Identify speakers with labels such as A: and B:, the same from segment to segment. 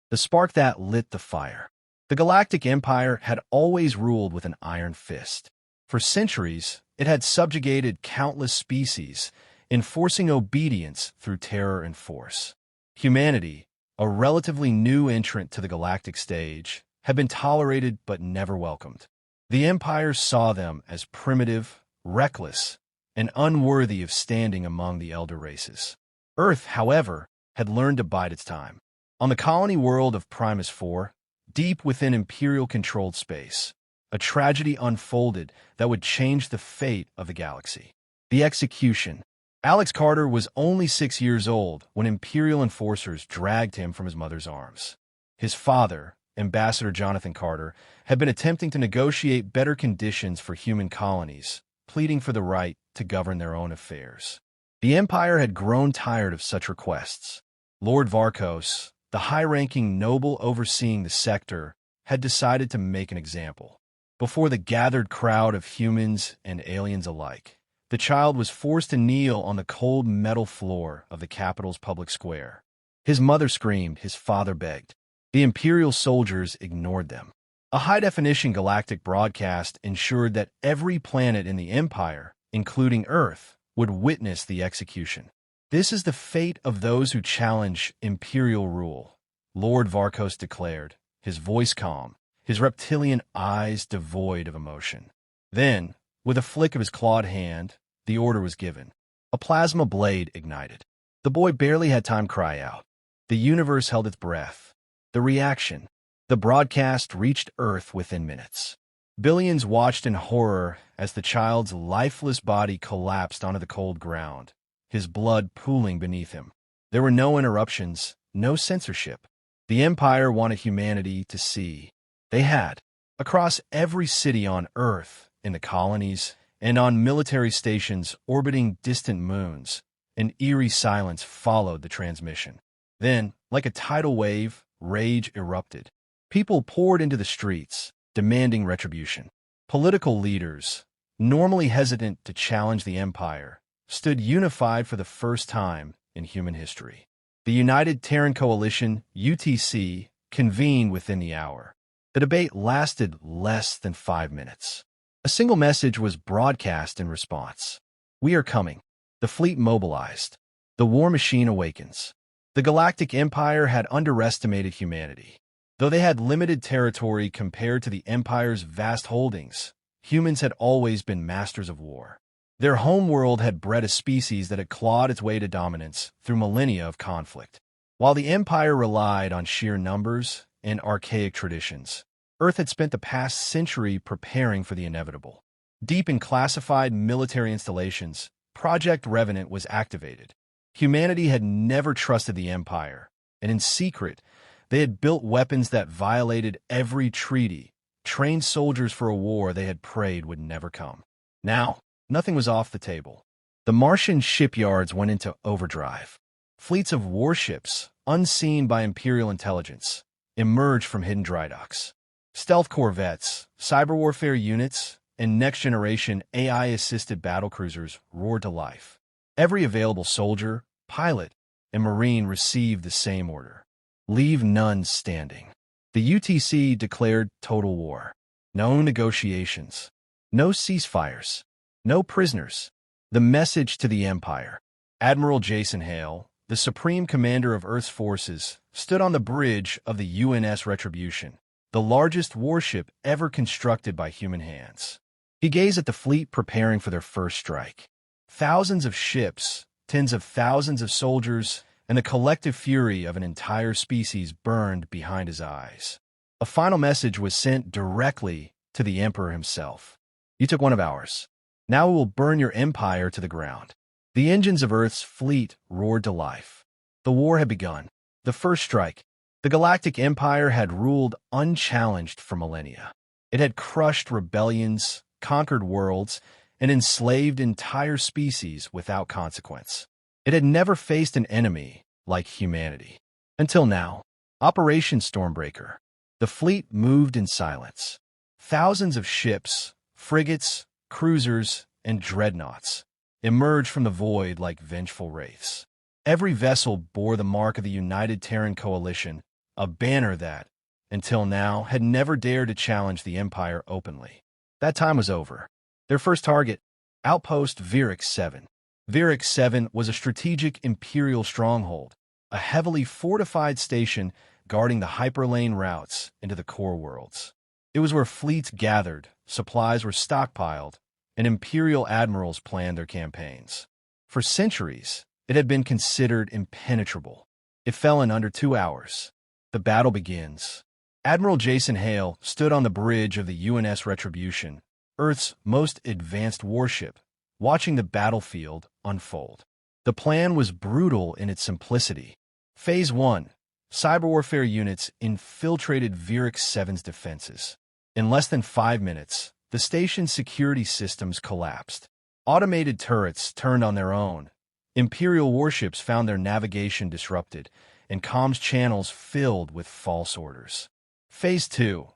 A: the spark that lit the fire. The Galactic Empire had always ruled with an iron fist. For centuries, it had subjugated countless species, enforcing obedience through terror and force. Humanity, a relatively new entrant to the galactic stage, had been tolerated but never welcomed. The Empire saw them as primitive, reckless, and unworthy of standing among the elder races. Earth, however, had learned to bide its time. On the colony world of Primus IV, deep within Imperial-controlled space, a tragedy unfolded that would change the fate of the galaxy. The execution. Alex Carter was only 6 years old when Imperial enforcers dragged him from his mother's arms. His father, Ambassador Jonathan Carter, had been attempting to negotiate better conditions for human colonies, pleading for the right to govern their own affairs. The Empire had grown tired of such requests. Lord Varkos, the high-ranking noble overseeing the sector, had decided to make an example. Before the gathered crowd of humans and aliens alike, the child was forced to kneel on the cold metal floor of the capital's public square. His mother screamed, his father begged. The Imperial soldiers ignored them. A high-definition galactic broadcast ensured that every planet in the Empire, including Earth, would witness the execution. This is the fate of those who challenge Imperial rule, Lord Varkos declared, his voice calm, his reptilian eyes devoid of emotion. Then, with a flick of his clawed hand, the order was given. A plasma blade ignited. The boy barely had time to cry out. The universe held its breath. The reaction. The broadcast reached Earth within minutes. Billions watched in horror as the child's lifeless body collapsed onto the cold ground, his blood pooling beneath him. There were no interruptions, no censorship. The Empire wanted humanity to see. They had. Across every city on Earth, in the colonies, and on military stations orbiting distant moons, an eerie silence followed the transmission. Then, like a tidal wave, rage erupted. People poured into the streets, demanding retribution. Political leaders, normally hesitant to challenge the Empire, stood unified for the first time in human history. The United Terran Coalition, UTC, convened within the hour. The debate lasted less than 5 minutes. A single message was broadcast in response. We are coming. The fleet mobilized. The war machine awakens. The Galactic Empire had underestimated humanity. Though they had limited territory compared to the Empire's vast holdings, humans had always been masters of war. Their homeworld had bred a species that had clawed its way to dominance through millennia of conflict. While the Empire relied on sheer numbers and archaic traditions, Earth had spent the past century preparing for the inevitable. Deep in classified military installations, Project Revenant was activated. Humanity had never trusted the Empire, and in secret, they had built weapons that violated every treaty, trained soldiers for a war they had prayed would never come. Now, nothing was off the table. The Martian shipyards went into overdrive. Fleets of warships, unseen by Imperial intelligence, emerged from hidden dry docks. Stealth corvettes, cyber warfare units, and next-generation AI-assisted battlecruisers roared to life. Every available soldier, pilot, and marine received the same order. Leave none standing. The UTC declared total war. No negotiations. No ceasefires. No prisoners. The message to the Empire. Admiral Jason Hale, the Supreme Commander of Earth's forces, stood on the bridge of the UNS Retribution, the largest warship ever constructed by human hands. He gazed at the fleet preparing for their first strike. Thousands of ships, tens of thousands of soldiers, and the collective fury of an entire species burned behind his eyes. A final message was sent directly to the Emperor himself. You took one of ours. Now we will burn your empire to the ground. The engines of Earth's fleet roared to life. The war had begun. The first strike. The Galactic Empire had ruled unchallenged for millennia. It had crushed rebellions, conquered worlds, and enslaved entire species without consequence. It had never faced an enemy like humanity. Until now. Operation Stormbreaker. The fleet moved in silence. Thousands of ships, frigates, cruisers, and dreadnoughts emerged from the void like vengeful wraiths. Every vessel bore the mark of the United Terran Coalition, a banner that, until now, had never dared to challenge the Empire openly. That time was over. Their first target, Outpost Verick 7. Verick 7 was a strategic Imperial stronghold, a heavily fortified station guarding the hyperlane routes into the core worlds. It was where fleets gathered, supplies were stockpiled, and Imperial admirals planned their campaigns. For centuries, it had been considered impenetrable. It fell in under 2 hours. The battle begins. Admiral Jason Hale stood on the bridge of the UNS Retribution, Earth's most advanced warship, watching the battlefield unfold. The plan was brutal in its simplicity. Phase 1. Cyber warfare units infiltrated Verick 7's defenses. In less than 5 minutes, the station's security systems collapsed. Automated turrets turned on their own. Imperial warships found their navigation disrupted, and comms channels filled with false orders. Phase 2.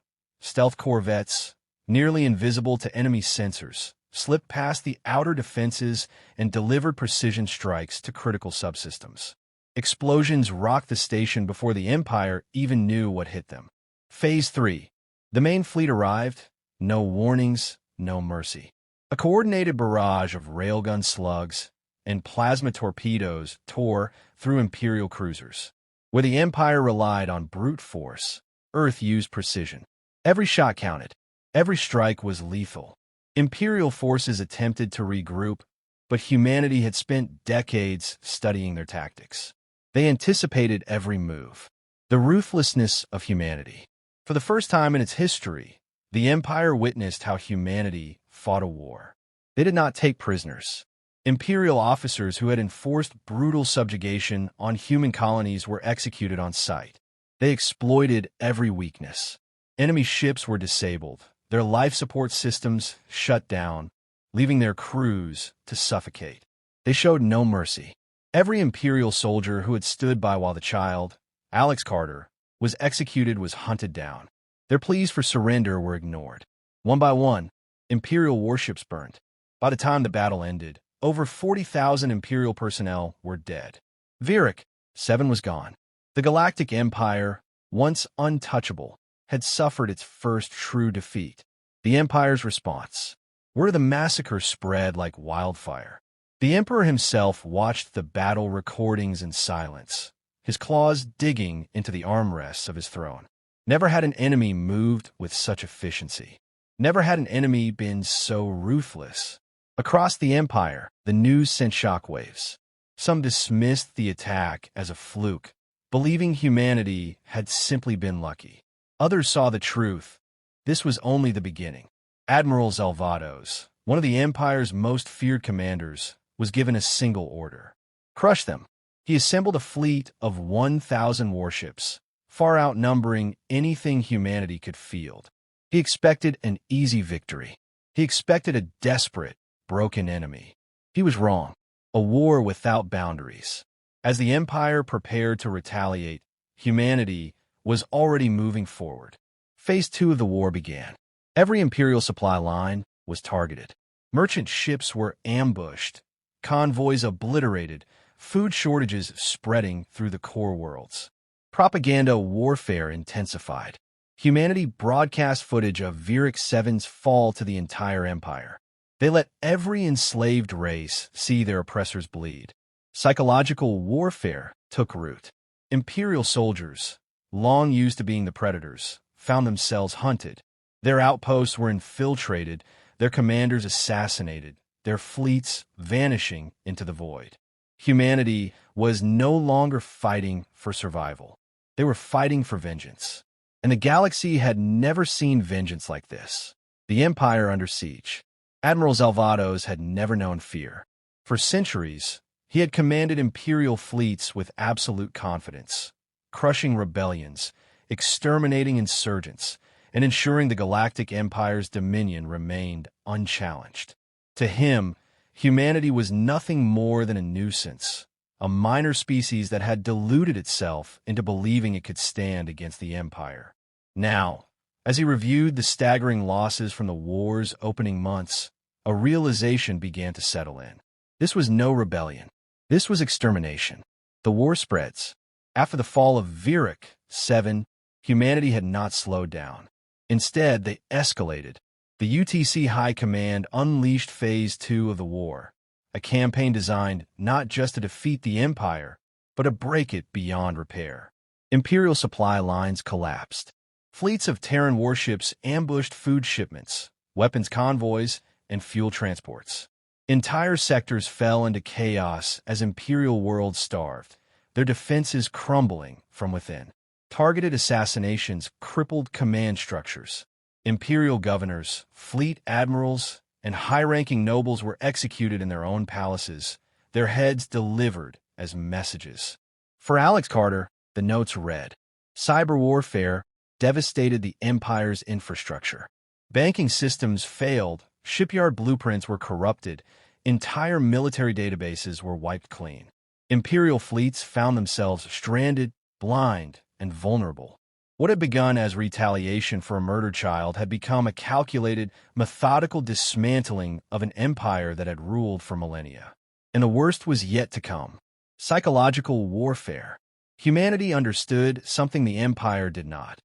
A: Stealth corvettes, nearly invisible to enemy sensors, slipped past the outer defenses and delivered precision strikes to critical subsystems. Explosions rocked the station before the Empire even knew what hit them. Phase 3. The main fleet arrived. No warnings, no mercy. A coordinated barrage of railgun slugs and plasma torpedoes tore through Imperial cruisers. Where the Empire relied on brute force, Earth used precision. Every shot counted. Every strike was lethal. Imperial forces attempted to regroup, but humanity had spent decades studying their tactics. They anticipated every move. The ruthlessness of humanity. For the first time in its history, the Empire witnessed how humanity fought a war. They did not take prisoners. Imperial officers who had enforced brutal subjugation on human colonies were executed on sight. They exploited every weakness. Enemy ships were disabled, their life support systems shut down, leaving their crews to suffocate. They showed no mercy. Every Imperial soldier who had stood by while the child, Alex Carter, was executed was hunted down. Their pleas for surrender were ignored. One by one, Imperial warships burned. By the time the battle ended, over 40,000 Imperial personnel were dead. Verick 7 was gone. The Galactic Empire, once untouchable, had suffered its first true defeat. The Empire's response. Word of the massacre spread like wildfire. The Emperor himself watched the battle recordings in silence, his claws digging into the armrests of his throne. Never had an enemy moved with such efficiency. Never had an enemy been so ruthless. Across the Empire, the news sent shockwaves. Some dismissed the attack as a fluke, believing humanity had simply been lucky. Others saw the truth. This was only the beginning. Admiral Zalvados, one of the Empire's most feared commanders, was given a single order. Crush them. He assembled a fleet of 1,000 warships, far outnumbering anything humanity could field. He expected an easy victory. He expected a desperate, broken enemy. He was wrong. A war without boundaries. As the Empire prepared to retaliate, humanity was already moving forward. Phase 2 of the war began. Every Imperial supply line was targeted. Merchant ships were ambushed, convoys obliterated, food shortages spreading through the core worlds. Propaganda warfare intensified. Humanity broadcast footage of Verick 7's fall to the entire Empire. They let every enslaved race see their oppressors bleed. Psychological warfare took root. Imperial soldiers, long used to being the predators, found themselves hunted. Their outposts were infiltrated, their commanders assassinated, their fleets vanishing into the void. Humanity was no longer fighting for survival. They were fighting for vengeance. And the galaxy had never seen vengeance like this. The Empire under siege. Admiral Zalvados had never known fear. For centuries, he had commanded Imperial fleets with absolute confidence, crushing rebellions, exterminating insurgents, and ensuring the Galactic Empire's dominion remained unchallenged. To him, humanity was nothing more than a nuisance, a minor species that had deluded itself into believing it could stand against the Empire. Now, as he reviewed the staggering losses from the war's opening months, a realization began to settle in. This was no rebellion. This was extermination. The war spreads. After the fall of Verick 7, humanity had not slowed down. Instead, they escalated. The UTC High Command unleashed Phase 2 of the war, a campaign designed not just to defeat the Empire, but to break it beyond repair. Imperial supply lines collapsed. Fleets of Terran warships ambushed food shipments, weapons convoys, and fuel transports. Entire sectors fell into chaos as Imperial worlds starved, their defenses crumbling from within. Targeted assassinations crippled command structures. Imperial governors, fleet admirals, and high-ranking nobles were executed in their own palaces, their heads delivered as messages. For Alex Carter, the notes read, "Cyber warfare devastated the Empire's infrastructure. Banking systems failed, shipyard blueprints were corrupted, entire military databases were wiped clean. Imperial fleets found themselves stranded, blind, and vulnerable. What had begun as retaliation for a murdered child had become a calculated, methodical dismantling of an empire that had ruled for millennia. And the worst was yet to come. Psychological warfare. Humanity understood something the Empire did not.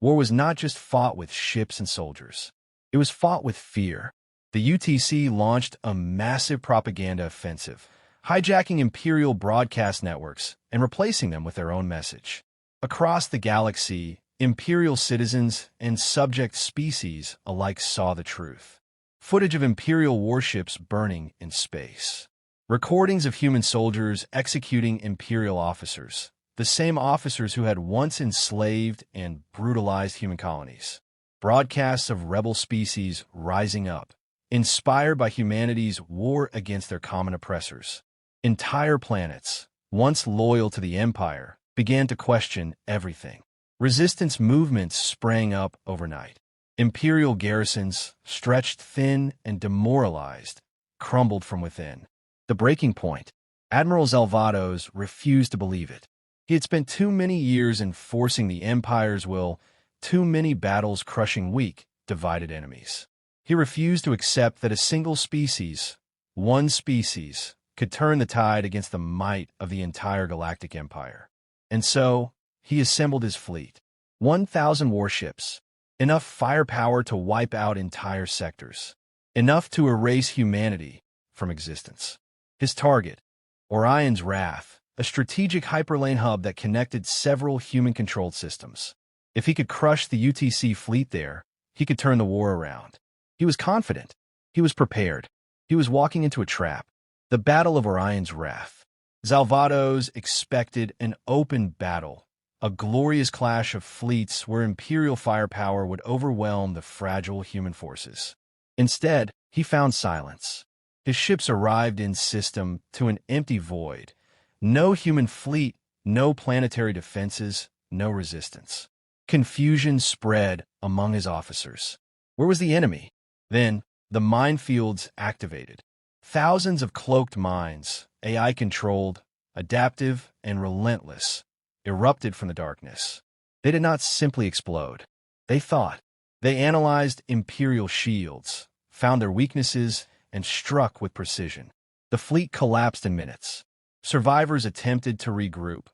A: War was not just fought with ships and soldiers. It was fought with fear. The UTC launched a massive propaganda offensive, hijacking Imperial broadcast networks and replacing them with their own message. Across the galaxy, Imperial citizens and subject species alike saw the truth. Footage of Imperial warships burning in space. Recordings of human soldiers executing Imperial officers, the same officers who had once enslaved and brutalized human colonies. Broadcasts of rebel species rising up, inspired by humanity's war against their common oppressors. Entire planets, once loyal to the Empire, began to question everything. Resistance movements sprang up overnight. Imperial garrisons, stretched thin and demoralized, crumbled from within. The breaking point. Admiral Zalvados refused to believe it. He had spent too many years enforcing the Empire's will, too many battles crushing weak, divided enemies. He refused to accept that a single species, one species, could turn the tide against the might of the entire Galactic Empire. And so, he assembled his fleet. 1,000 warships. Enough firepower to wipe out entire sectors. Enough to erase humanity from existence. His target, Orion's Wrath, a strategic hyperlane hub that connected several human-controlled systems. If he could crush the UTC fleet there, he could turn the war around. He was confident. He was prepared. He was walking into a trap. The Battle of Orion's Wrath. Zalvados expected an open battle, a glorious clash of fleets where Imperial firepower would overwhelm the fragile human forces. Instead, he found silence. His ships arrived in system to an empty void. No human fleet, no planetary defenses, no resistance. Confusion spread among his officers. Where was the enemy? Then, the minefields activated. Thousands of cloaked mines, AI-controlled, adaptive, and relentless, erupted from the darkness. They did not simply explode. They thought. They analyzed Imperial shields, found their weaknesses, and struck with precision. The fleet collapsed in minutes. Survivors attempted to regroup,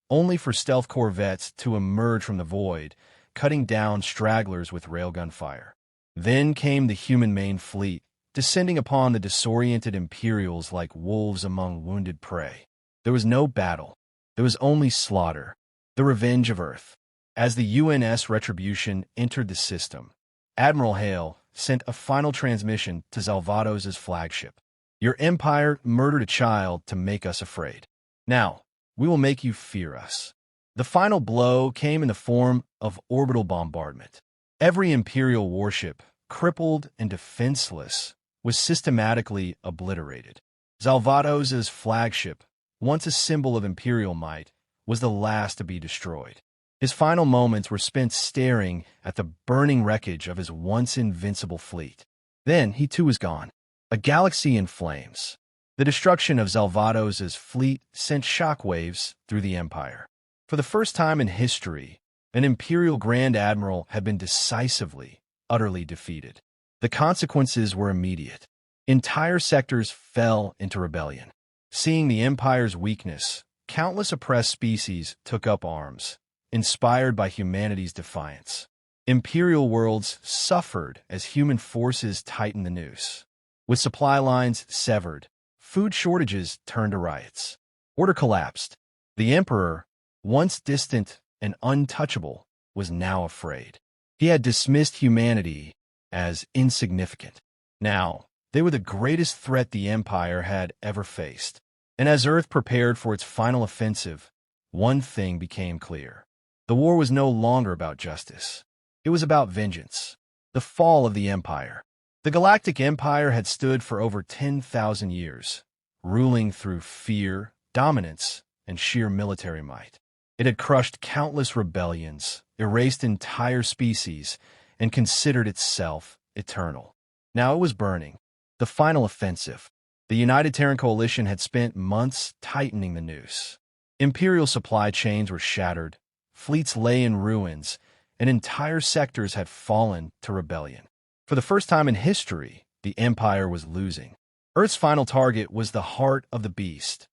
A: only for stealth corvettes to emerge from the void, cutting down stragglers with railgun fire. Then came the human main fleet, descending upon the disoriented Imperials like wolves among wounded prey. There was no battle. There was only slaughter, the revenge of Earth. As the UNS Retribution entered the system, Admiral Hale sent a final transmission to Zalvados' flagship. Your Empire murdered a child to make us afraid. Now, we will make you fear us. The final blow came in the form of orbital bombardment. Every Imperial warship, crippled and defenseless, was systematically obliterated. Zalvados' flagship, once a symbol of Imperial might, was the last to be destroyed. His final moments were spent staring at the burning wreckage of his once invincible fleet. Then he too was gone. A galaxy in flames. The destruction of Zalvados' fleet sent shockwaves through the Empire. For the first time in history, an Imperial Grand Admiral had been decisively, utterly defeated. The consequences were immediate. Entire sectors fell into rebellion. Seeing the Empire's weakness, countless oppressed species took up arms, inspired by humanity's defiance. Imperial worlds suffered as human forces tightened the noose. With supply lines severed, food shortages turned to riots. Order collapsed. The Emperor, once distant and untouchable, was now afraid. He had dismissed humanity as insignificant. Now, they were the greatest threat the Empire had ever faced. And as Earth prepared for its final offensive, one thing became clear. The war was no longer about justice. It was about vengeance. The fall of the Empire. The Galactic Empire had stood for over 10,000 years, ruling through fear, dominance, and sheer military might. It had crushed countless rebellions, erased entire species, and considered itself eternal. Now it was burning. The final offensive. The United Terran Coalition had spent months tightening the noose. Imperial supply chains were shattered, fleets lay in ruins, and entire sectors had fallen to rebellion. For the first time in history, the Empire was losing. Earth's final target was the heart of the beast,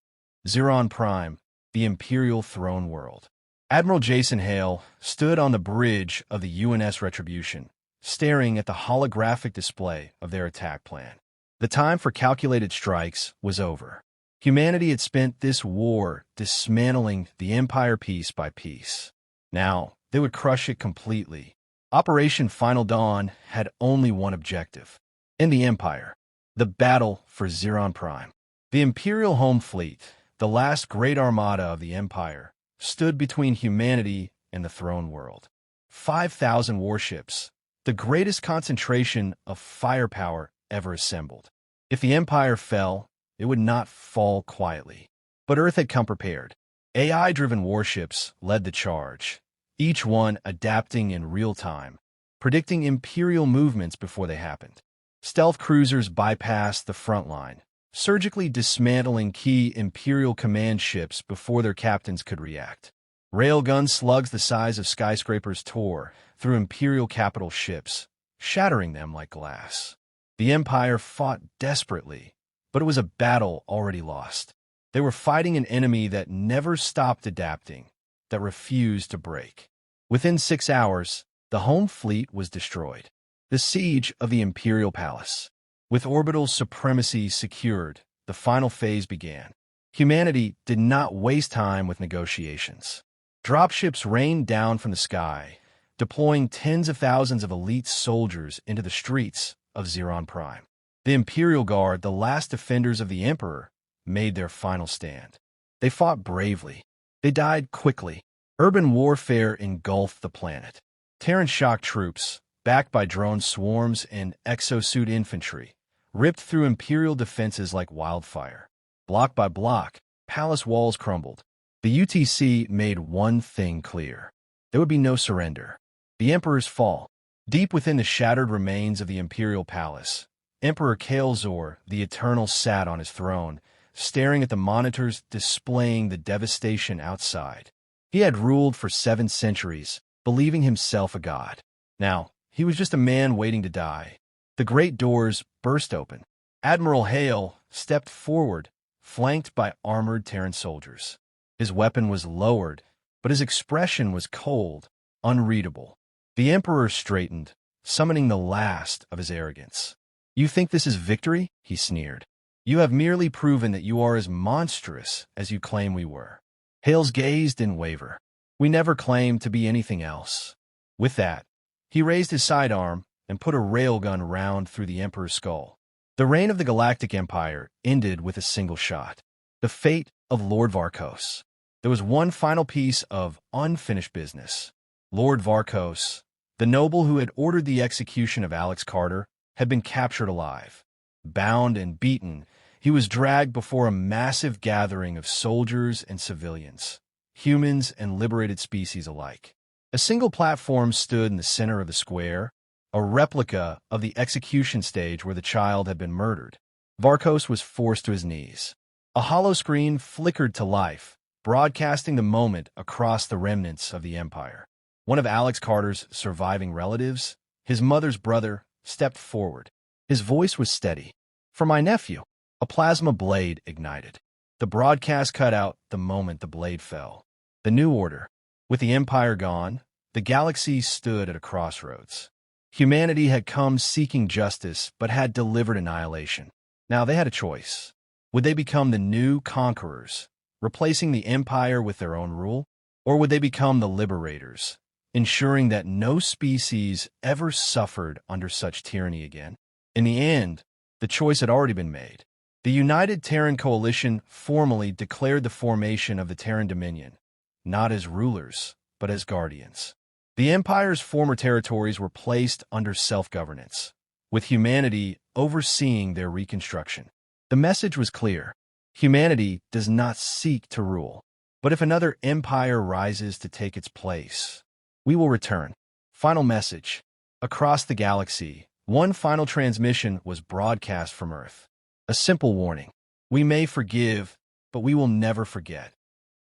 A: Zeron Prime, the Imperial throne world. Admiral Jason Hale stood on the bridge of the UNS Retribution, staring at the holographic display of their attack plan. The time for calculated strikes was over. Humanity had spent this war dismantling the Empire piece by piece. Now, they would crush it completely. Operation Final Dawn had only one objective. In the Empire, the battle for Zeron Prime. The Imperial Home Fleet, the last great armada of the Empire, stood between humanity and the throne world. 5,000 warships, the greatest concentration of firepower ever assembled. If the Empire fell, it would not fall quietly. But Earth had come prepared. AI-driven warships led the charge, each one adapting in real time, predicting Imperial movements before they happened. Stealth cruisers bypassed the front line, surgically dismantling key Imperial command ships before their captains could react. Railgun slugs the size of skyscrapers tore through Imperial capital ships, shattering them like glass. The Empire fought desperately, but it was a battle already lost. They were fighting an enemy that never stopped adapting, that refused to break. Within 6 hours, the home fleet was destroyed. The siege of the Imperial Palace. With orbital supremacy secured, the final phase began. Humanity did not waste time with negotiations. Dropships rained down from the sky, deploying tens of thousands of elite soldiers into the streets of Zeron Prime. The Imperial Guard, the last defenders of the Emperor, made their final stand. They fought bravely. They died quickly. Urban warfare engulfed the planet. Terran shock troops, backed by drone swarms and exosuit infantry, ripped through Imperial defenses like wildfire. Block by block, palace walls crumbled. The UTC made one thing clear. There would be no surrender. The Emperor's fall. Deep within the shattered remains of the Imperial Palace, Emperor Kael'Zor, the Eternal, sat on his throne, staring at the monitors displaying the devastation outside. He had ruled for 7 centuries, believing himself a god. Now, he was just a man waiting to die. The great doors burst open. Admiral Hale stepped forward, flanked by armored Terran soldiers. His weapon was lowered, but his expression was cold, unreadable. The Emperor straightened, summoning the last of his arrogance. "You think this is victory?" he sneered. "You have merely proven that you are as monstrous as you claim we were." Hale's gaze didn't waver. "We never claimed to be anything else." With that, he raised his sidearm and put a railgun round through the Emperor's skull. The reign of the Galactic Empire ended with a single shot. The fate of Lord Varkos. There was one final piece of unfinished business. Lord Varkos, the noble who had ordered the execution of Alex Carter, had been captured alive. Bound and beaten, he was dragged before a massive gathering of soldiers and civilians, humans and liberated species alike. A single platform stood in the center of the square, a replica of the execution stage where the child had been murdered. Varkos was forced to his knees. A hollow screen flickered to life, broadcasting the moment across the remnants of the Empire. One of Alex Carter's surviving relatives, his mother's brother, stepped forward. His voice was steady. "For my nephew." A plasma blade ignited. The broadcast cut out the moment the blade fell. The new order With the Empire gone, the galaxy stood at a crossroads. Humanity had come seeking justice but had delivered annihilation. Now they had a choice. Would they become the new conquerors, replacing the Empire with their own rule? Or would they become the liberators, ensuring that no species ever suffered under such tyranny again? In the end, the choice had already been made. The United Terran Coalition formally declared the formation of the Terran Dominion, not as rulers, but as guardians. The Empire's former territories were placed under self-governance, with humanity overseeing their reconstruction. The message was clear. Humanity does not seek to rule, but if another empire rises to take its place, we will return. Final message. Across the galaxy, one final transmission was broadcast from Earth. A simple warning. We may forgive, but we will never forget.